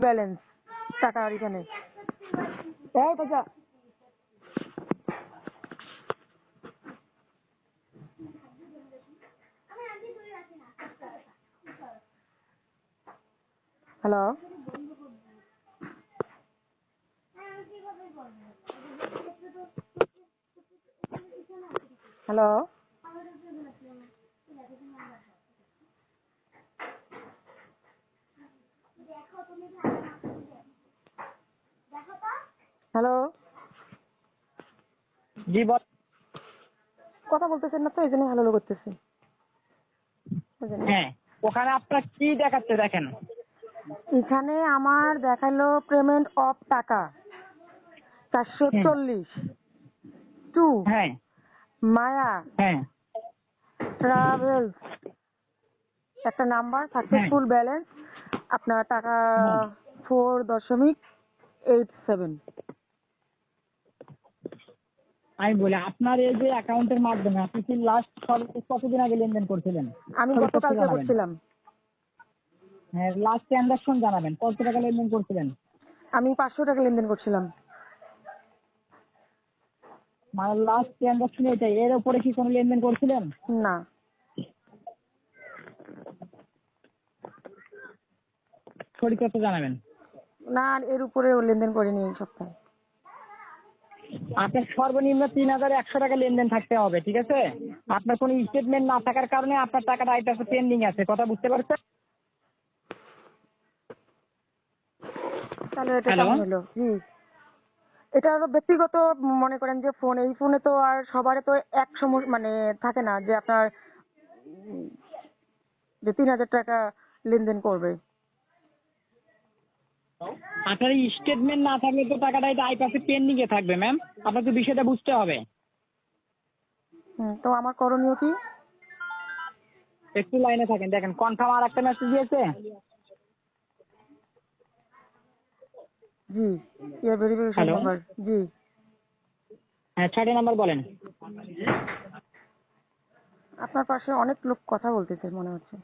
Balance টাকা আর এখানে এই টাকা হ্যালো হ্যালো হ্যালো জি বল। কথা বলতেছেন না তো এই জন্য হ্যালো করতেছি। হ্যাঁ, ওখানে আপনার কি দেখাচ্ছে দেখেন। এখানে আমার দেখালো পেমেন্ট অফ টাকা 440 টু হ্যাঁ মায়া হ্যাঁ ট্রাভেলস একটা নাম্বার সাকসেসফুল ব্যালেন্স আপনার টাকা 4.87। আমি বলি আপনার এই যে অ্যাকাউন্টের মাধ্যমে আপনি কি লাস্ট কতদিন আগে লেনদেন করছিলেন? আমি সঠিক তথ্য গতকালকে জানাবেন। করছিলাম। হ্যাঁ, লাস্ট ট্রানজাকশন জানাবেন, কত টাকা লেনদেন করছিলেন? আমি 500 টাকা লেনদেন করছিলাম। মানে লাস্ট ট্রানজাকশন এটাই, এর উপরে কি কোনো লেনদেন করছিলেন? না সঠিক তথ্য জানাবেন। না এর উপরে লেনদেন করিনি এই সপ্তাহে। আপনার সর্বনিম্ন 3100 টাকা লেনদেন থাকতে হবে, ঠিক আছে? আপনার কোনো স্টেটমেন্ট না থাকার কারণে আপনার টাকাটা আইটাছে পেন্ডিং আছে, কথা বুঝতে পারছেন? তাহলে এটা হ্যালো, কেমন হলো? জি এটা হলো ব্যক্তিগত, মনে করেন যে ফোন, এই ফোনে তো আর সবারই তো এক মানে থাকে না যে আপনার যে 3000 টাকা লেনদেন করবে। আপনার স্টেটমেন্ট না থাকলে তো টাকাটা এটা আইপাসে পেন্ডিং এ থাকবে ম্যাম, আপনাকে বিষয়টা বুঝতে হবে। তো আমার করণীয় কি? একটু লাইনে থাকেন, দেখেন কনফার্ম আর একটা মেসেজ দিয়েছে। জি ইয়ার ভেরিফিকেশন হ্যালো, নাম্বার। জি হ্যাঁ 6 নাম্বার বলেন। আপনার পাশে অনেক লোক কথা বলতেছে মনে হচ্ছে।